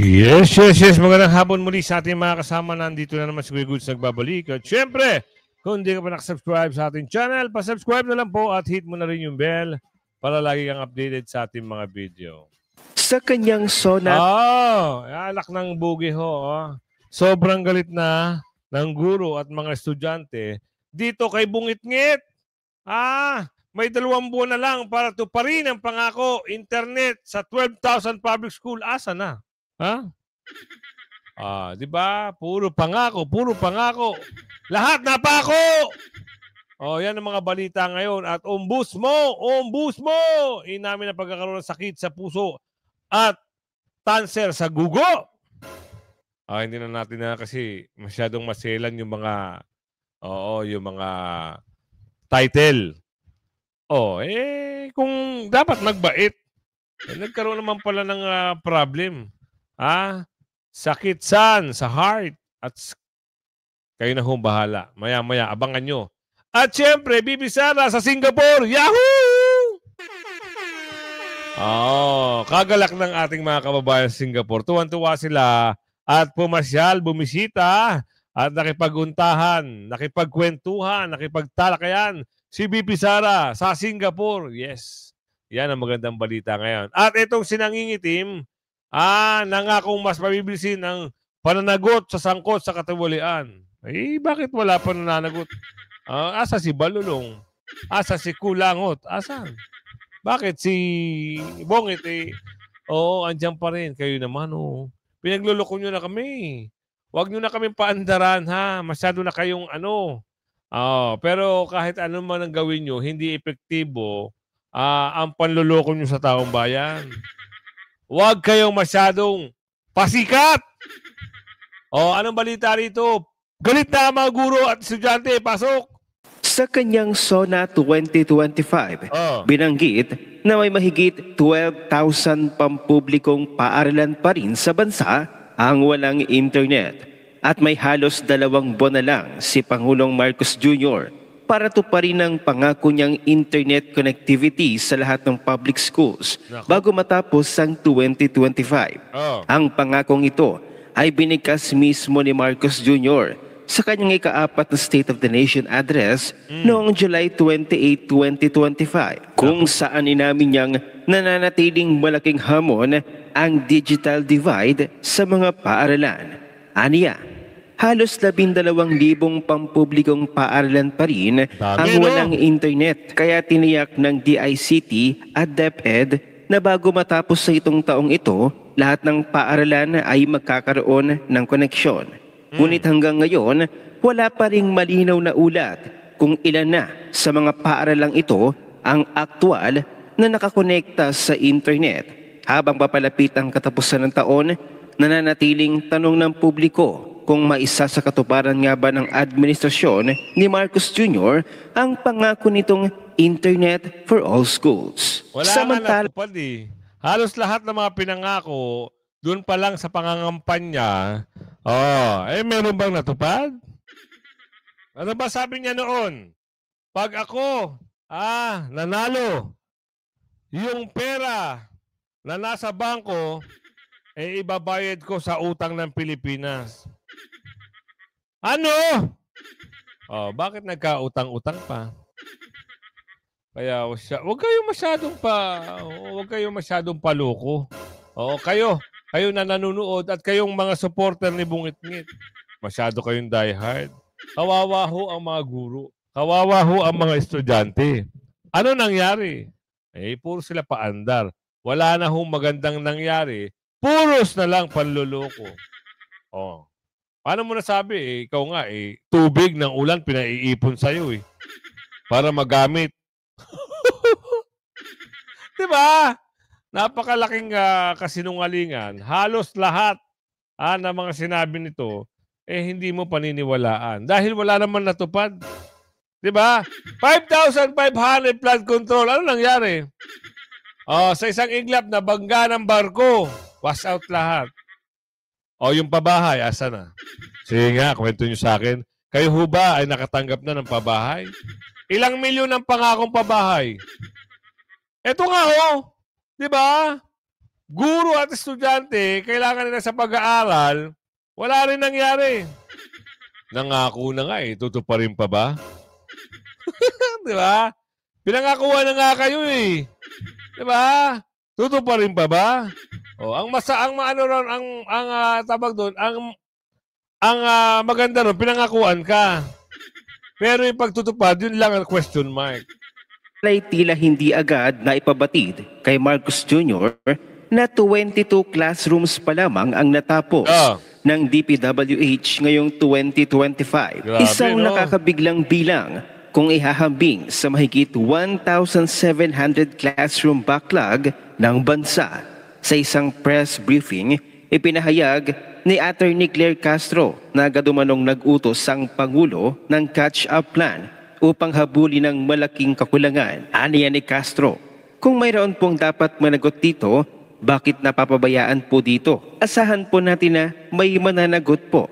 Yes. Magandang hapon muli sa ating mga kasama. Nandito na naman si Kuya Goods nagbabalik. At syempre, kung hindi ka pa nakasubscribe sa ating channel, pasubscribe na lang po at hit mo na rin yung bell para lagi kang updated sa ating mga video. Sa kanyang sonat. Alak ng bugi ho. Sobrang galit na ng guro at mga estudyante dito kay Bungit-ngit. May 2 buwan na lang para tuparin ang pangako internet sa 12,000 public school. Asa na? Di ba? Puro pangako. Lahat na pako. Yan ang mga balita ngayon. At umbus mo! Inamin na pagkakaroon ng sakit sa puso at cancer sa gugo. Hindi na natin na kasi masyadong maselan yung mga title. Kung dapat magbait, nagkaroon naman pala ng problem. Sakit sa heart. At kayo na bahala. Maya-maya, abangan nyo. At syempre, Bibi Sara sa Singapore. Yahoo! Kagalak ng ating mga kababayan sa Singapore. Tuwan-tuwa sila at pumasyal, bumisita at nakipag-untahan, nakipagkwentuhan, nakipagtalakayan si Bibi Sara sa Singapore. Yes. Yan ang magandang balita ngayon. At itong sinangingitim, nangakong mas mabibilisin ang pananagot sa sangkot sa katiwalian. Bakit wala pa nananagot? Asa si Balulong? Asa si Kulangot? Asan? Bakit si Bongit? Andyan pa rin. Kayo naman, pinagluloko nyo na kami. Huwag nyo na kami paandaran, ha? Masyado na kayong pero kahit ano man ang gawin nyo, hindi epektibo ang panluloko nyo sa taong bayan. Huwag kayong masyadong pasikat. Anong balita rito? Galit na mga guro at estudyante. Pasok. Sa kanyang SONA 2025, binanggit na may mahigit 12,000 pampublikong paaralan pa rin sa bansa ang walang internet. At may halos 2 buwan na lang si Pangulong Marcos Jr. para tuparin ang pangako niyang internet connectivity sa lahat ng public schools bago matapos ang 2025. Ang pangakong ito ay binigkas mismo ni Marcos Jr. sa kanyang ika-4 na State of the Nation address noong July 28, 2025, kung saan inamin niyang nananatiling malaking hamon ang digital divide sa mga paaralan. Aniya, halos 12,000 pampublikong paaralan pa rin ang walang internet, kaya tiniyak ng DICT at DepEd na bago matapos sa itong taong ito, lahat ng paaralan ay magkakaroon ng koneksyon. Ngunit hanggang ngayon, wala pa ring malinaw na ulat kung ilan na sa mga paaralang ito ang aktual na nakakonekta sa internet. Habang papalapit ang katapusan ng taon, nananatiling tanong ng publiko kung maisa sa katuparan nga ba ng administrasyon ni Marcos Jr. ang pangako nitong Internet for all schools. Wala nga natupad Halos lahat ng mga pinangako, doon pa lang sa pangangampanya, meron bang natupad? Ano ba sabi niya noon? Pag ako, nanalo, yung pera na nasa bangko, ibabayad ko sa utang ng Pilipinas. Ano? Bakit nagkautang-utang pa? Kaya huwag kayong masyadong paloko. Kayo na nanonood at kayong mga supporter ni Bungit-ngit. Masyado kayong diehard. Kawawa ho ang mga guro. Kawawa ho ang mga estudyante. Ano nangyari? Puro sila paandar. Wala na hong magandang nangyari. Puros na lang panluloko. Paano mo nasabi? Ikaw nga, tubig ng ulan pinaiipon sa'yo para magamit. Diba? Napakalaking kasinungalingan. Halos lahat ng mga sinabi nito, hindi mo paniniwalaan. Dahil wala naman natupad. Diba? 5,500 flood control. Ano nangyari? Sa isang iglap na bangga ng barko, wash out lahat. Yung pabahay, asa na? Sige nga, kwento nyo sa akin. Kayo ho ba ay nakatanggap na ng pabahay? Ilang milyon ang pangakong pabahay? Eto nga Di ba? guro at estudyante, kailangan nila sa pag-aaral, wala rin nangyari. Nangako na nga eh, tutuparin pa ba? Di ba? Pinangakuha na nga kayo eh. Di ba? Tutuparin pa ba? Oh, ang tabag doon, ang maganda ron, pinangakuan ka. Pero yung pagtutupad, yun lang ang question mark. Ay tila hindi agad na ipabatid kay Marcos Jr. na 22 classrooms pa lamang ang natapos ng DPWH ngayong 2025. Grabe, Isang nakakabiglang bilang kung ihahambing sa mahigit 1,700 classroom backlog ng bansa. Sa isang press briefing, ipinahayag ni Attorney Claire Castro na gadumanong nag-utos ang Pangulo ng catch-up plan upang habulin ng malaking kakulangan. Aniya ni Castro, kung mayroon pong dapat managot dito, bakit napapabayaan po dito? Asahan po natin na may mananagot po.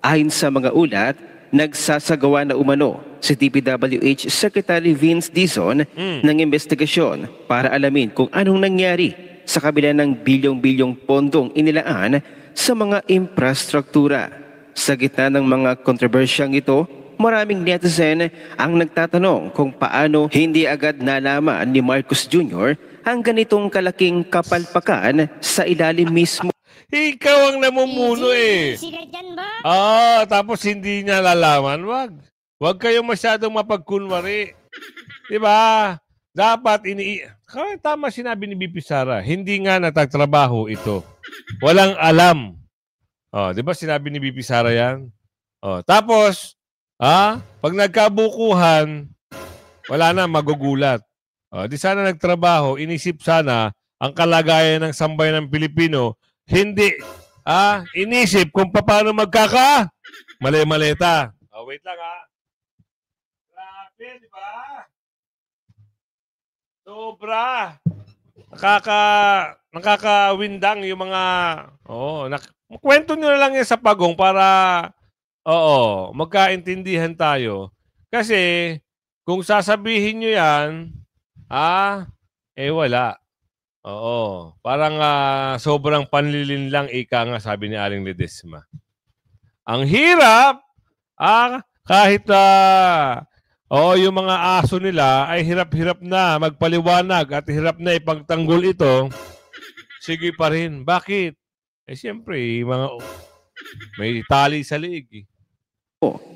Ayon sa mga ulat, nagsasagawa na umano si DPWH Secretary Vince Dizon ng investigasyon para alamin kung anong nangyari sa kabila ng bilyong-bilyong pondong inilaan sa mga infrastruktura. Sa gitna ng mga kontrobersyang ito, maraming netizen ang nagtatanong kung paano hindi agad nalaman ni Marcos Jr. ang ganitong kalaking kapalpakan sa ilalim mismo. Ikaw ang namumuno eh. Sila dyan ba? Tapos hindi niya lalaman. Wag kayong masyadong mapagkunwari. Diba? Dapat tama sinabi ni BP Sara, hindi nga nagtatrabaho ito. Walang alam. Diba sinabi ni BP Sara yan? Tapos, pag nagkabukuhan, wala na, magugulat. Di sana nagtrabaho, inisip sana ang kalagayan ng sambayan ng Pilipino, hindi, inisip kung paano mali-maleta. Wait lang Grabe, di ba? Sobra. Nakakawindang yung mga, kwento nyo na lang yan sa pagong para, magkaintindihan tayo. Kasi, kung sasabihin nyo yan, wala. Parang sobrang panlilin lang ika nga, sabi ni Aling Ledesma. Ang hirap, kahit yung mga aso nila ay hirap-hirap na magpaliwanag at hirap na ipagtanggol ito, sige pa rin. Bakit? Siyempre, may tali sa liig.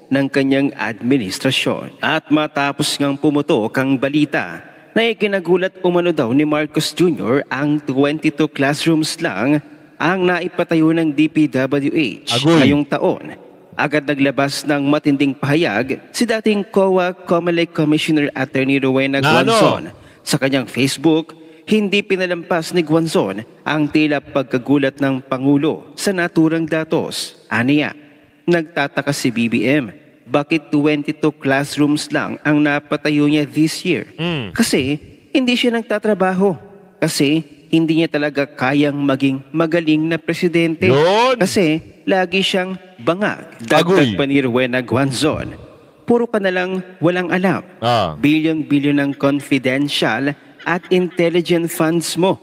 Ng kanyang administrasyon. At matapos ngang pumutok ang balita na ikinagulat umano daw ni Marcos Jr. ang 22 classrooms lang ang naipatayo ng DPWH ngayong taon. Agad naglabas ng matinding pahayag si dating COA COMELEC Commissioner Attorney Rowena Guanzon. Sa kanyang Facebook, hindi pinalampas ni Guanzon ang tila pagkagulat ng Pangulo sa naturang datos. Aniya, nagtataka si BBM, bakit 22 classrooms lang ang napatayo niya this year? Kasi hindi siya nagtatrabaho. Kasi hindi niya talaga kayang maging magaling na presidente. Kasi lagi siyang bangag. Dagdag pa ni Rowena Guanzon, puro ka na lang walang alam. Bilyon-bilyon ng confidential at intelligent funds mo.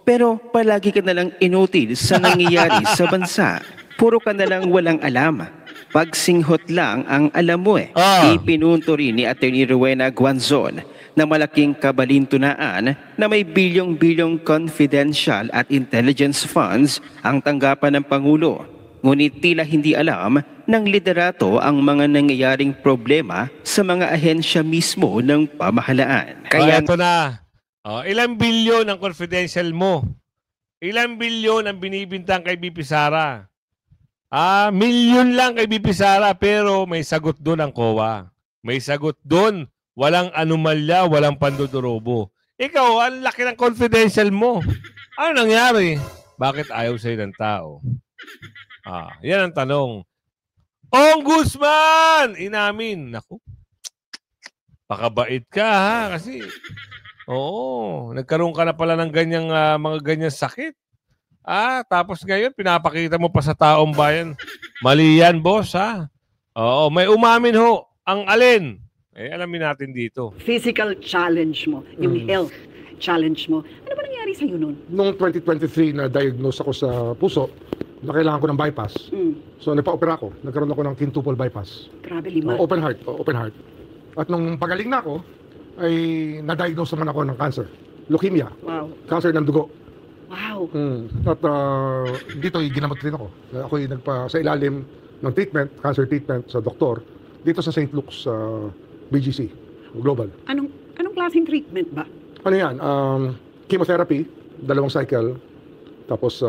Pero palagi ka na lang inutil sa nangyayari sa bansa. Puro ka na lang walang alam. Pagsinghot lang ang alam mo eh. Ipinunto rin ni Atty. Rowena Guanzon na malaking kabalintunaan na may bilyong-bilyong confidential at intelligence funds ang tanggapan ng Pangulo. Ngunit tila hindi alam ng liderato ang mga nangyayaring problema sa mga ahensya mismo ng pamahalaan. Kaya ito na. Ilang bilyon ang confidential mo? Ilang bilyon ang binibintang kay BP Sara? Milyon lang kay BP Sara, pero may sagot doon ang COA. May sagot doon. Walang anomalya, walang pandudurobo. Ikaw, ang laki ng confidential mo. Ano nangyari? Bakit ayaw sa'yo ng tao? Yan ang tanong. Ong Guzman! Inamin. Naku. Pakabait ka ha, kasi nagkaroon ka na pala ng mga ganyang sakit. Tapos ngayon, pinapakita mo pa sa taong bayan. Mali yan, boss, ha? May umamin ho. Ang alin? Alamin natin dito. Physical challenge mo, yung health, challenge mo. Ano ba nangyari sa'yo nun? Noong 2023 na diagnose ako sa puso, na kailangan ko ng bypass. So nagpa-opera ako. Nagkaroon ako ng quintuple bypass. Grabe, 5. Open heart. At nung pagaling na ako, ay na-diagnose naman ako ng cancer. Leukemia. Wow. Cancer ng dugo. Wow. At dito ginamot rin ako. Ako ay sa ilalim ng treatment, cancer treatment sa doktor, dito sa St. Luke's BGC, Global. Anong klaseng treatment ba? Ano yan? Chemotherapy, 2 cycle, tapos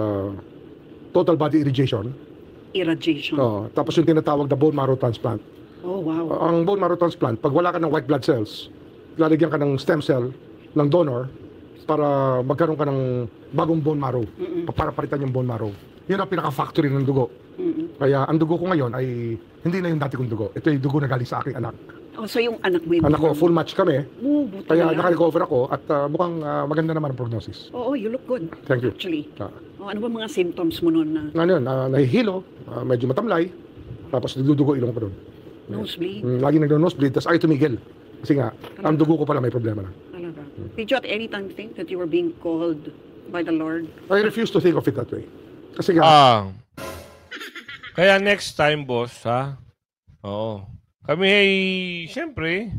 total body irrigation. Irradiation. Tapos yung tinatawag na bone marrow transplant. Oh, wow. Ang bone marrow transplant, pag wala ka ng white blood cells, lalagyan ka ng stem cell ng donor para magkaroon ka ng bagong bone marrow, para palitan yung bone marrow. Yun ang pinaka-factory ng dugo. Kaya ang dugo ko ngayon ay hindi na yung dati kong dugo. Ito yung dugo na galing sa aking anak. Oh, so yung anak mo yung... Anak ko, full match kami. Buti Kaya na lang. naka-recover ako at mukhang maganda naman ang prognosis. Oo, you look good. Thank you. Actually. Ano ba mga symptoms mo nun na? Ano yun, nahihilo, medyo matamlay, tapos nagdudugo ilong ko doon. Nosebleed? Lagi nagdo-nosebleed, tapos ayaw tumigil. Kasi nga, ang dugo ko pala may problema na. Talaga. Did you at any time think that you were being called by the Lord? I refuse to think of it that way. Kasi nga, kaya next time, boss, ha? Oo. Kami ay, siyempre,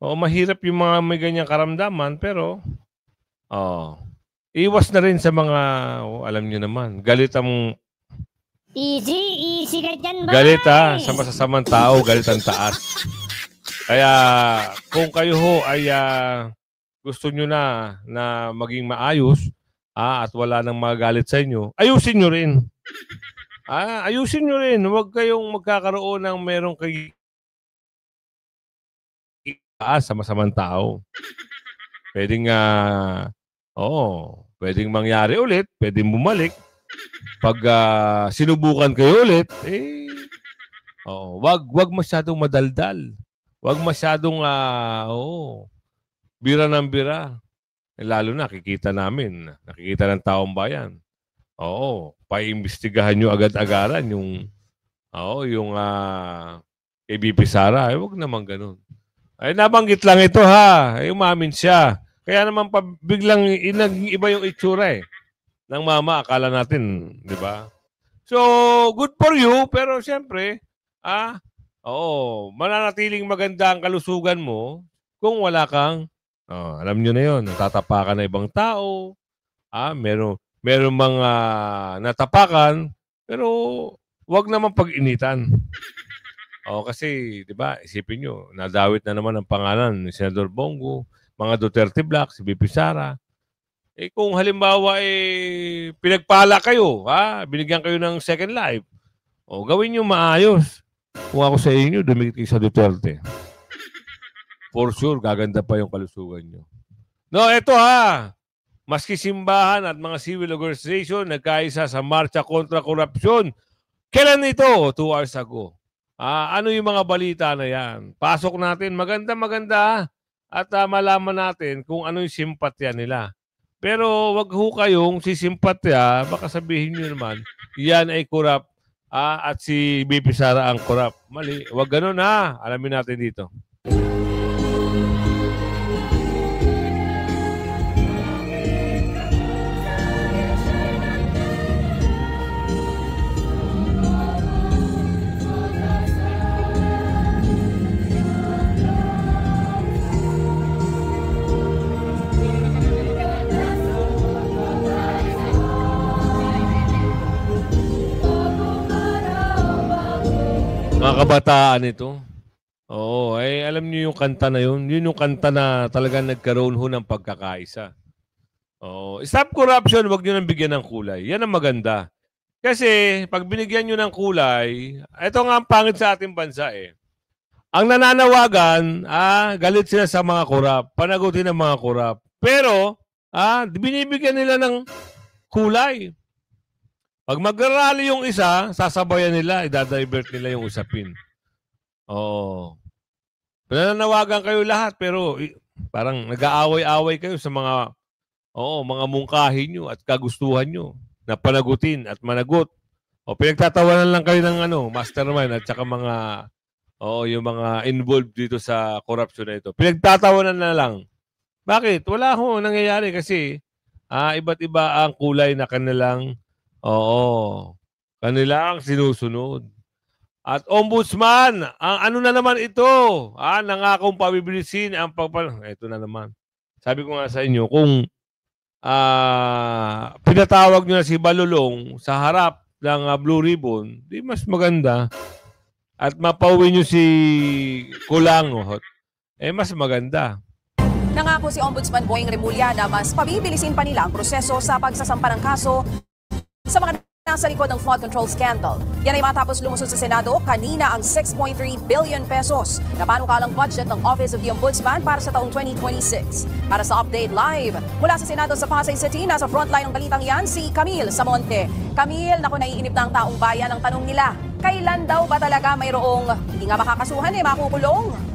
mahirap yung mga may ganyang karamdaman, pero, iwas na rin sa mga, alam nyo naman, galit ang... Easy ka dyan, boy! Galit, ha? Sa masasamang tao, galit ang taas. Kaya, kung kayo ho ay gusto nyo na maging maayos, at wala nang magalit sa inyo, ayusin nyo rin. Ayusin nyo rin. Huwag kayong magkakaroon ng merong sa masamang tao. Pwedeng, pwedeng mangyari ulit, pwedeng bumalik. Pag sinubukan kayo ulit, wag masyadong madaldal. Wag masyadong, bira ng bira. Lalo na, nakikita ng taong bayan. Paimbestigahan nyo agad-agaran yung ABP Sara. Huwag naman ganun. Ay, nabanggit lang ito, ha. Umamin siya. Kaya naman biglang iba yung itsura, ng mama. Akala natin, di ba? So, good for you. Pero siyempre, mananatiling maganda ang kalusugan mo kung wala kang, alam nyo na yun, tatapakan na ibang tao, meron mga natapakan, pero wag naman pag-initan. Kasi, di ba, isipin nyo, nadawit na naman ang pangalan ni Senador Bongo, mga Duterte Black, si BP Sara. Kung halimbawa, pinagpala kayo, binigyan kayo ng second life, gawin nyo maayos. Kung ako sa inyo, dumikit kayo sa Duterte. For sure, gaganda pa yung kalusugan nyo. No, eto maski simbahan at mga civil organization nagkaisa sa marcha kontra korupsyon. Kailan ito? 2 hours ago. Ano yung mga balita na yan? Pasok natin. Maganda. At malaman natin kung ano yung simpatya nila. Pero wag ho kayong sisimpatya. Baka sabihin nyo naman, yan ay korap. At si BP Sara ang korap. Mali. Wag ganun, alamin natin dito. Mga kabataan ito. Alam niyo yung kanta na yun. Yun yung kanta na talagang nagkaroon ho ng pagkakaisa. Stop corruption, wag niyo nang bigyan ng kulay. Yan ang maganda. Kasi pag binigyan niyo ng kulay, ito nga ang pangit sa ating bansa Ang nananawagan, galit sila sa mga korap, panagutin ng mga korap. Pero, binibigyan nila ng kulay. Pag mag-rally yung isa, sasabayan nila, idadivert nila yung usapin. Nananawagan kayo lahat, pero parang nag-aaway-aaway kayo sa mga mungkahin nyo at kagustuhan nyo na panagutin at managot. Pinagtatawanan lang kayo ng mastermind at saka yung mga involved dito sa corruption na ito. Pinagtatawanan na lang. Bakit? Wala ho nangyayari kasi iba't iba ang kulay na kanilang kanilang sinusunod. At Ombudsman, ang ano na naman ito? Nangakong pabibilisin ang ito na naman. Sabi ko nga sa inyo, kung pinatawag nyo na si Balulong sa harap ng Blue Ribbon, di mas maganda. At mapauwi nyo si Kulangot, mas maganda. Nangako si Ombudsman Boying Remulla na mas pabibilisin pa nila ang proseso sa pagsasampa ng kaso sa mga nasa likod ng flood control scandal. Yan ay matapos lumusod sa Senado kanina ang 6.3 billion pesos na panukalang budget ng Office of the Ombudsman para sa taong 2026. Para sa Update Live, mula sa Senado sa Pasay City, nasa frontline ng balitang yan si Camille Samonte. Camille, naku, naiinip na ang taong bayan ang tanong nila. Kailan daw ba talaga mayroong hindi nga makakasuhan makukulong?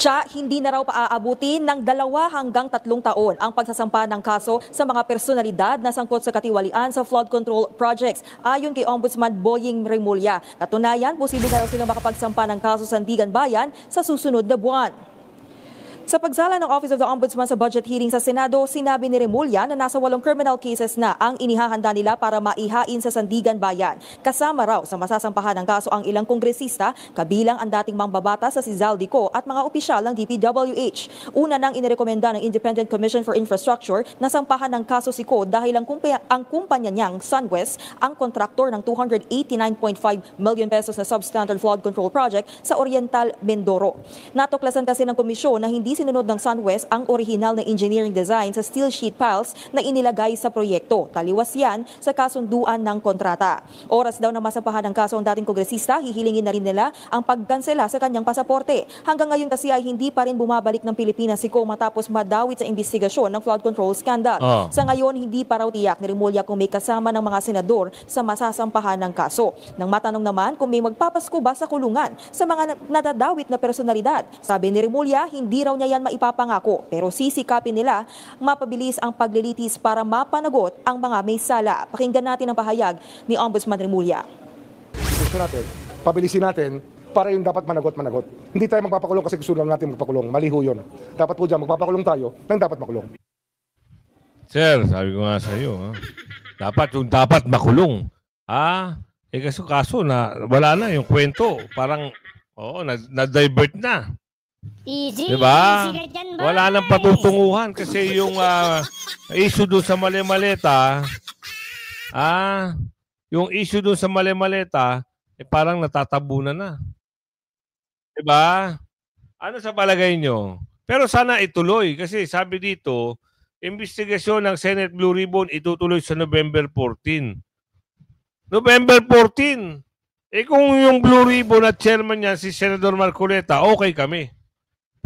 Hindi na raw paaabutin ng 2 hanggang 3 taon ang pagsasampa ng kaso sa mga personalidad na sangkot sa katiwalian sa flood control projects. Ayon kay Ombudsman Boying Remulla, katunayan, posible na raw silang makapagsampa ng kaso sa Sandigan Bayan sa susunod na buwan. Sa pagsala ng Office of the Ombudsman sa budget hearing sa Senado, sinabi ni Remulla na nasa 8 criminal cases na ang inihahanda nila para maihain sa Sandigan Bayan. Kasama raw sa masasampahan ng kaso ang ilang kongresista, kabilang ang dating mambabatas sa si Zaldico at mga opisyal ng DPWH. Una nang inirekomenda ng Independent Commission for Infrastructure na sampahan ng kaso si Ko dahil ang kumpanya niyang SunWest ang kontraktor ng 289.5 million pesos na substandard flood control project sa Oriental Mindoro. Natuklasan kasi ng komisyon na hindi sinunod ng SunWest ang orihinal na engineering design sa steel sheet piles na inilagay sa proyekto. Taliwas yan sa kasunduan ng kontrata. Oras daw na masampahan ng kaso ang dating kongresista, hihilingin na rin nila ang pagkansela sa kanyang pasaporte. Hanggang ngayon kasi ay hindi pa rin bumabalik ng Pilipinas si Ko matapos madawit sa investigasyon ng flood control scandal. Sa ngayon, hindi pa raw tiyak ni Remulla kung may kasama ng mga senador sa masasampahan ng kaso. Nang matanong naman kung may magpapasko ba sa kulungan sa mga nadadawit na personalidad, sabi ni Remulla, hindi raw niya yan maipapangako pero sisikapin nila mapabilis ang paglilitis para mapanagot ang mga may sala. Pakinggan natin ang pahayag ni Ombudsman Remulla. Gusto natin, pabilisin natin para yung dapat managot. Hindi tayo magpapakulong kasi gusto lang natin magpakulong. Maliho yun. Dapat po dyan, magpapakulong tayo nang dapat makulong. Sir, sabi ko nga sa iyo, dapat makulong. Kaso na wala na yung kwento. Parang, na-divert na. Easy, diba? easy ka dyan, boy. Wala nang patutunguhan kasi yung issue doon sa mali-maleta, yung issue doon sa mali-maleta, parang natatabunan na. Diba? Ano sa palagay nyo? Pero sana ituloy kasi sabi dito, investigasyon ng Senate Blue Ribbon itutuloy sa November 14. November 14! Kung yung Blue Ribbon at chairman niya si Senador Marcoleta, okay kami.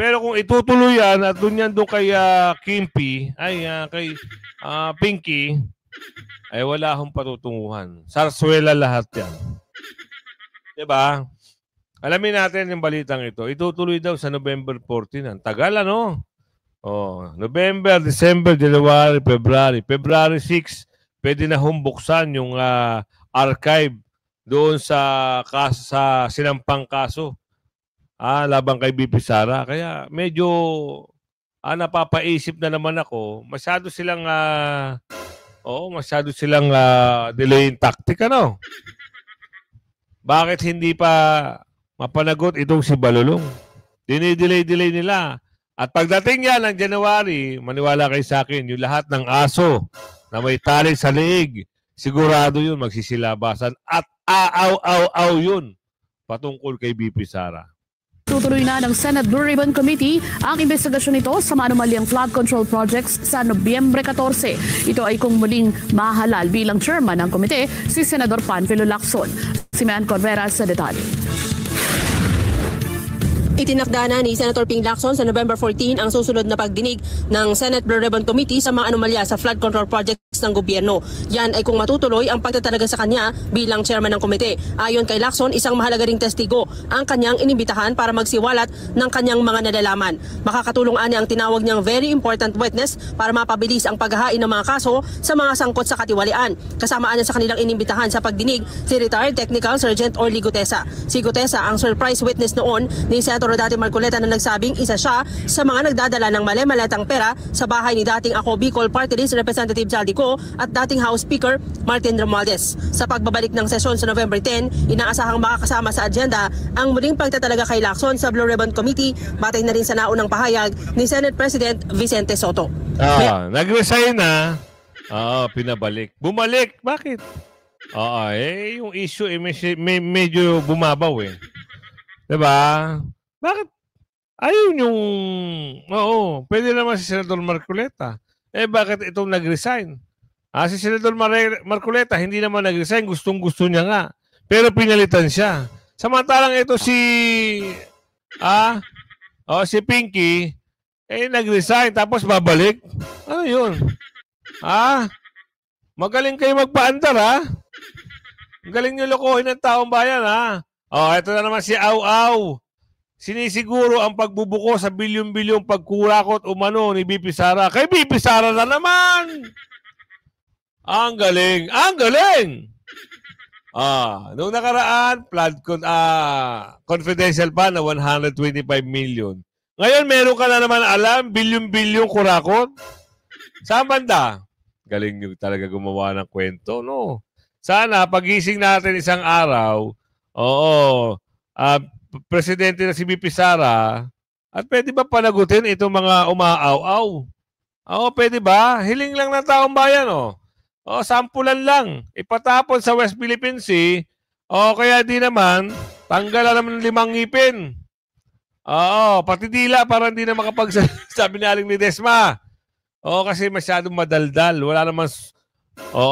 Pero kung itutuloy yan at doon kay Kimpi, kay Pinky, ay wala akong patutunguhan. Sarsuela lahat yan. Diba? Alamin natin yung balitang ito. Itutuloy daw sa November 14. Ang tagal, ano? November, December, January, February. February 6, pwede na humbuksan yung archive doon sa sinampang kaso. Labang kay BP Sara. Kaya medyo napapaisip na naman ako. Masyado silang delaying tactic, ano? Bakit hindi pa mapanagot itong si Balulong? Dinidelay nila. At pagdating yan ng January, maniwala kayo sa akin, yung lahat ng aso na may tali sa leeg, sigurado yun magsisilabasan at aaw yun patungkol kay BP Sara. Tutuloy na ng Senate Blue Ribbon Committee ang investigasyon nito sa manumalyang flood control projects sa Nobyembre 14. Ito ay kung muling mahalal bilang chairman ng komite si Senador Panfilo Lacson. Si Man Corveras sa detalye. Itinakda na ni Senator Ping Lacson sa November 14 ang susunod na pagdinig ng Senate Blue Ribbon Committee sa mga anomalya sa flood control projects projects ng gobyerno. Yan ay kung matutuloy ang pagtatalaga sa kanya bilang chairman ng komite. Ayon kay Lacson, isang mahalaga ring testigo ang kanyang inimbitahan para magsiwalat ng kanyang mga nalalaman. Makakatulong ani ang tinawag niyang very important witness para mapabilis ang paghahain ng mga kaso sa mga sangkot sa katiwalian. Kasama niya sa kanilang inimbitahan sa pagdinig si retired Technical Sergeant Orly Gutesa. Si Gutesa ang surprise witness noon ni Senator Rodate Marcoleta na nagsabing isa siya sa mga nagdadala ng mali-malatang pera sa bahay ni dating Ako Bicol Party List Representative Jaldico at dating House Speaker Martin Romualdez. Sa pagbabalik ng sesyon sa November 10, inaasahang makakasama sa agenda ang muling pagtatalaga kay Lacson sa Blue Ribbon Committee, batay na rin sa naunang pahayag ni Senate President Vicente Soto. Nag-resign na. Pinabalik. Bumalik. Bakit? Yung issue medyo bumabaw eh. Diba? Bakit? Ayun yung... pwede naman si Senador Marcoleta. Bakit itong nag-resign? Si Senador Marcoleta hindi naman nag-resign. Gustong-gusto niya nga. Pero pinalitan siya. Samantalang ito si Pinky, nag-resign tapos babalik. Ano yun? Magaling kayo magpaandar, ha? Galing nyo lokohin ng taong bayan, ha? Ito na naman si Au-Au. Sinisiguro ang pagbubuko sa bilyon-bilyong pagkurakot umano ni BP Sara. Kay BP Sara na naman! Ang galing! Ang galing! Noong nakaraan, confidential pa na 125 million. Ngayon, meron ka na naman alam, bilyon-bilyong kurakot. Saan banda? Galing nyo talaga gumawa ng kwento, no? Sana, pagising natin isang araw, presidente na si BP Sara, at pwede ba panagutin itong mga umaaw-aw? Pwede ba? Hiling lang ng taong bayan, sampulan lang. Ipatapon sa West Philippine Sea, kaya di naman, tanggalan naman 5 ngipin. Pati dila para hindi na makapagsabi ni Aling Ledesma. Kasi masyadong madaldal. Wala naman,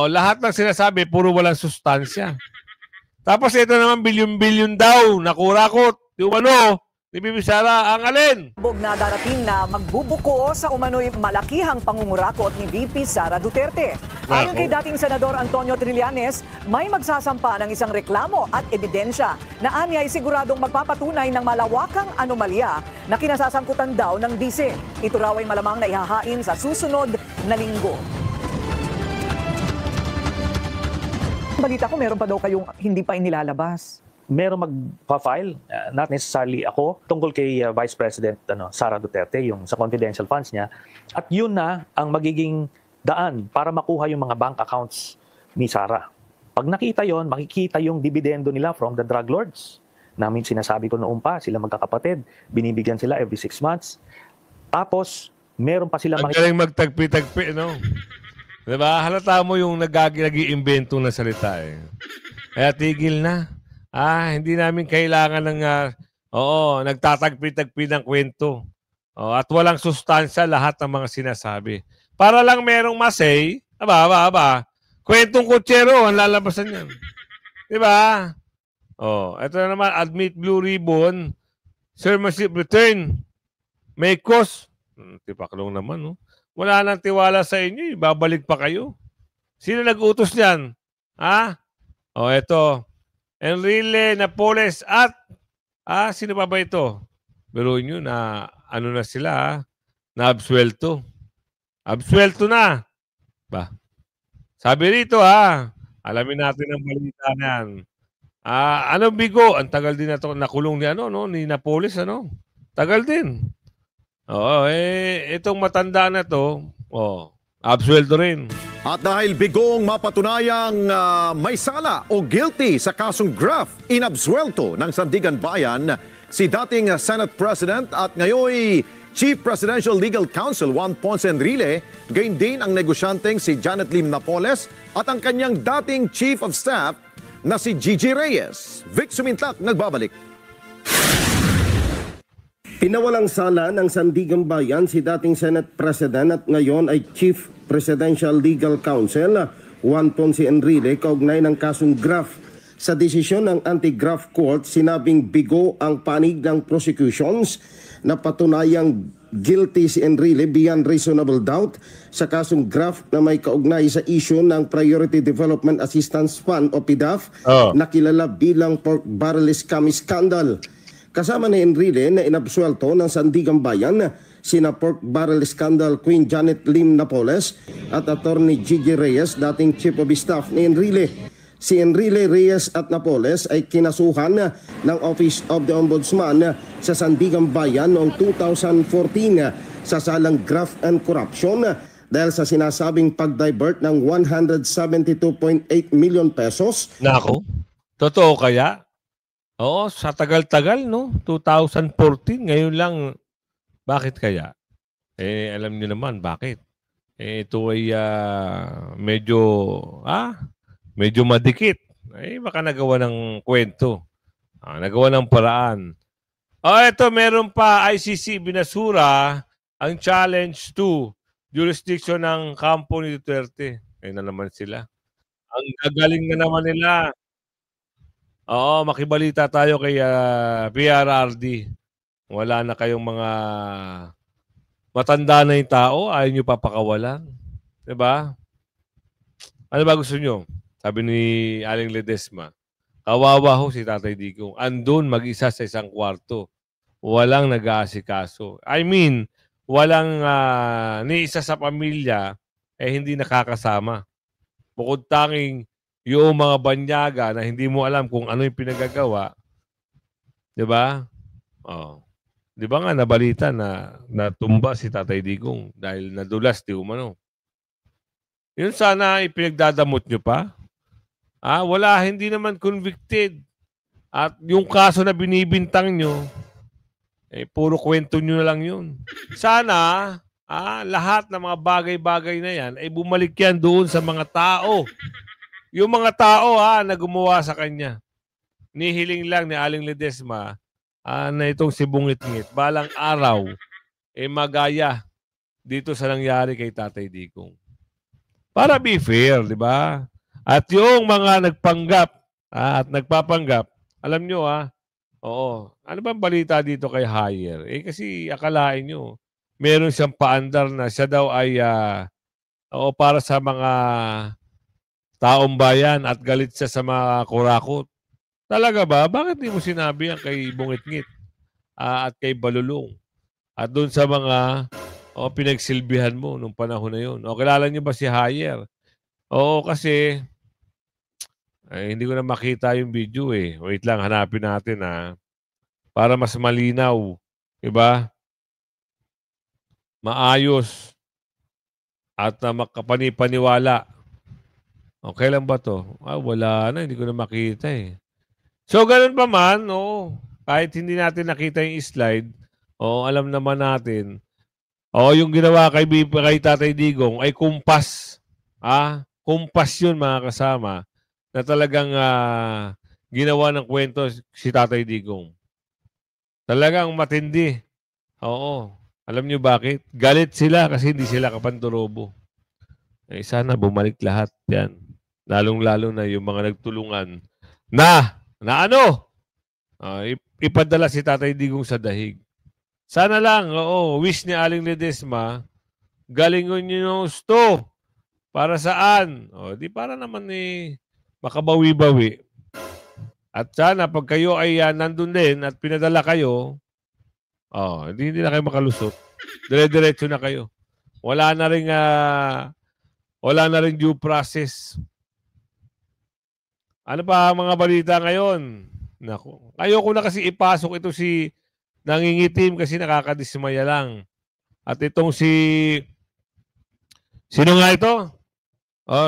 lahat ng sinasabi, puro walang sustansya. Tapos ito naman, bilyon-bilyon daw, nakurakot. Yung ni BP Sara, ang alin? Bog na darating na magbubuko sa umano'y malakihang pangungurakot ni VP Sara Duterte. Ayon kay dating Senador Antonio Trillanes, may magsasampa ng isang reklamo at ebidensya na anya ay siguradong magpapatunay ng malawakang anomalya na kinasasangkutan daw ng DC. Ito raw ay malamang na ihahain sa susunod na linggo. Balita ko, meron pa daw kayong hindi pa inilalabas. Meron magpa-file, not necessarily ako, tungkol kay Vice President Sara Duterte, yung sa confidential funds niya. At yun na ang magiging daan para makuha yung mga bank accounts ni Sara. Pag nakita yon, makikita yung dividendo nila from the drug lords. Namin sinasabi ko noon pa, sila magkakapatid, binibigyan sila every 6 months. Tapos, meron pa sila... Ang galing magtagpi-tagpi, no? Diba? Halata mo yung nag-iimbento na salita eh. Kaya tigil na. Hindi namin kailangan ng, nagtatagpi-tagpi ng kwento. At walang sustansya lahat ng mga sinasabi. Para lang merong masay, kwentong kutsero ang lalabasan yan. Diba? Ito na naman, admit Blue Ribbon, Sirmanship Return, may cost. Tipaklong naman, no? Wala nang tiwala sa inyo, babalik pa kayo. Sino nag-utos niyan? Ito. Enrile Napoles at sino pa ba ito? Biruin nyo na na sila, na absuelto. Absuelto na. Sabi rito alamin natin ang balita niyan. Anong bigo? Ang tagal din na ito, nakulong ni Napoles, Tagal din. Itong matanda na to, absuelto rin. At dahil bigong mapatunayang may sala o guilty sa kasong graft, inabsuelto ng Sandigan Bayan si dating Senate President at ngayoy Chief Presidential Legal Counsel Juan Ponce Enrile, gayon din ang negosyanteng si Janet Lim Napoles at ang kanyang dating Chief of Staff na si Gigi Reyes. Vic Sumintak, nagbabalik. Pinawalang sala ng Sandigan Bayan si dating Senate President at ngayon ay Chief Presidential Legal Counsel Juan Ponce Enrile kaugnay ng kasong graft. Sa desisyon ng Anti-Graft Court, sinabing bigo ang panig ng prosecutions na patunayang guilty si Enrile beyond reasonable doubt sa kasong graft na may kaugnay sa issue ng Priority Development Assistance Fund o PDAF na kilala bilang pork barrel scam scandal. Kasama ni Enrile na inabsuelto ng Sandigan Bayan sina pork barrel scandal Queen Janet Lim Napoles at Attorney Gigi Reyes, dating Chief of Staff ni Enrile. Si Enrile, Reyes at Napoles ay kinasuhan ng Office of the Ombudsman sa Sandigan Bayan noong 2014 sa salang graft and corruption dahil sa sinasabing pag-divert ng 172.8 million pesos. Nako, totoo kaya? Oo, sa tagal-tagal, no? 2014, ngayon lang. Bakit kaya? Alam niyo naman, bakit? Ito ay medyo madikit. Baka nagawa ng kwento. Nagawa ng paraan. Ito, meron pa ICC binasura ang challenge to jurisdiction ng kampo ni Duterte. Na naman sila. Ang gagaling na naman nila. Oo, makibalita tayo kay PRRD. Wala na kayong mga matanda na yung tao, ayaw nyo papakawalan. Diba? Ano ba gusto nyo? Sabi ni Aling Ledesma, kawawa ho si Tatay Digong. Andun mag-isa sa isang kwarto. Walang nag-aasikaso. I mean, walang ni isa sa pamilya hindi nakakasama. Bukod tanging yung mga banyaga na hindi mo alam kung ano yung pinagagawa. Diba? Di ba nga nabalita na natumba si Tatay Digong dahil nadulas di umano. Yun sana ipinagdadamot nyo pa. Wala, hindi naman convicted. At yung kaso na binibintang nyo, puro kwento nyo na lang yun. Sana, lahat ng mga bagay-bagay na yan ay bumalik yan doon sa mga tao. Yung mga tao na gumawa sa kanya. Nihiling lang ni Aling Ledesma na itong si Bungit-ngit, balang araw, magaya dito sa nangyari kay Tatay Digong. Para be fair, di ba? At yung mga nagpanggap at nagpapanggap, alam nyo ano bang balita dito kay Hayer? Kasi akalain nyo, meron siyang paandar na siya daw ay para sa mga taong bayan at galit siya sa mga kurakot. Talaga ba? Bakit di mo sinabi yan kay Bungit-ngit at kay Balulong? At doon sa mga pinagsilbihan mo nung panahon na yun. Kilala niyo ba si Hayer? Oo, kasi hindi ko na makita yung video Wait lang, hanapin natin para mas malinaw. Diba? Maayos. At makapani-paniwala. Okay lang ba to? Wala na. Hindi ko na makita So, ganun pa man, kahit hindi natin nakita yung slide, alam naman natin, yung ginawa kay Tatay Digong ay kumpas. Kumpas yun, mga kasama, na talagang ginawa ng kwento si Tatay Digong. Talagang matindi. Alam nyo bakit? Galit sila kasi hindi sila kapanturobo. Sana bumalik lahat yan. Lalong-lalo na yung mga nagtulungan na ipadala si Tatay Digong sa dahig. Sana lang, wish ni Aling Ledesma, galingon nyo yung gusto. Para saan? Di para naman makabawi-bawi. At sana pag kayo ay nandun din at pinadala kayo, hindi na kayo makalusot. Dire-diretso na kayo. Wala na rin due process. Ano pa mga balita ngayon? Naku, ayoko na kasi ipasok ito si nangingitim kasi nakakadismaya lang. At itong sino nga ito?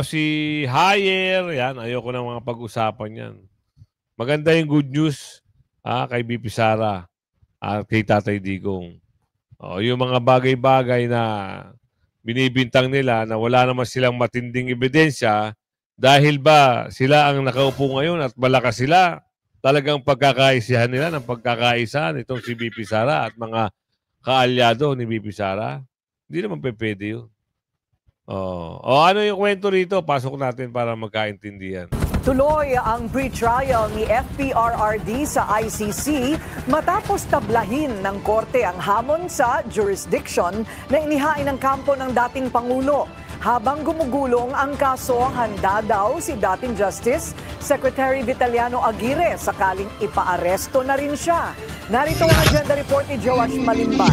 Si Hayer. Yan, ayoko na mga pag-usapan yan. Maganda yung good news kay BP Sara at kay Tatay Digong. Yung mga bagay-bagay na binibintang nila na wala naman silang matinding ebidensya. Dahil ba sila ang nakaupo ngayon at malakas sila, talagang pagkakaisihan nila ng pagkakaisa nitong si BP Sara at mga kaalyado ni BP Sara? Hindi naman pwede yun. Ano yung kwento rito? Pasok natin para magkaintindihan. Tuloy ang pre-trial ni FPRRD sa ICC matapos tablahin ng korte ang hamon sa jurisdiction na inihain ng kampo ng dating Pangulo. Habang gumugulong ang kaso, handa daw si dating Justice Secretary Vitaliano Aguirre sakaling ipaaresto na rin siya. Narito ang agenda report ni Joash Malimban.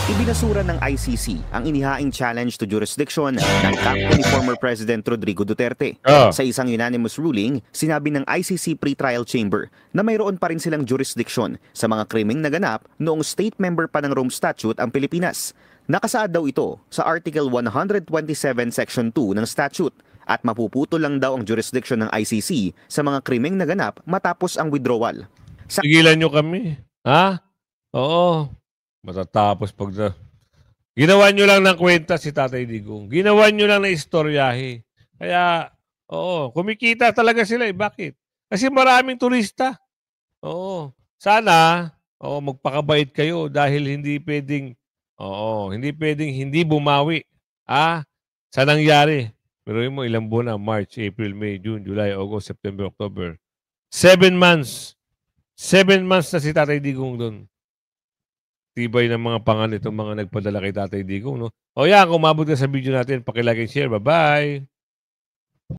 Ibinasura ng ICC ang inihaing challenge to jurisdiction ng kampo ni former President Rodrigo Duterte. Sa isang unanimous ruling, sinabi ng ICC Pre-Trial Chamber na mayroon pa rin silang jurisdiction sa mga krimeng naganap noong state member pa ng Rome Statute ang Pilipinas. Nakasaad daw ito sa Article 127 Section 2 ng statute at mapuputol lang daw ang jurisdiction ng ICC sa mga krimeng naganap matapos ang withdrawal. Tigilan nyo kami. Ha? Oo. Matatapos pag... Ginawa nyo lang ng kwenta si Tatay Digong. Ginawa nyo lang na istoryahe. Kaya, oo, kumikita talaga sila eh. Bakit? Kasi maraming turista. Oo. Sana, oo, magpakabait kayo dahil hindi pwedeng hindi bumawi. Sa nangyari. Pero mo ilang buwan na, March, April, May, June, July, August, September, October. 7 months. 7 months na si Tatay Digong doon. Tibay ng mga pangan itong mga nagpadala kay Tatay Digong, no? O yan, kung umabot ka sa video natin, pakilike and share. Bye-bye!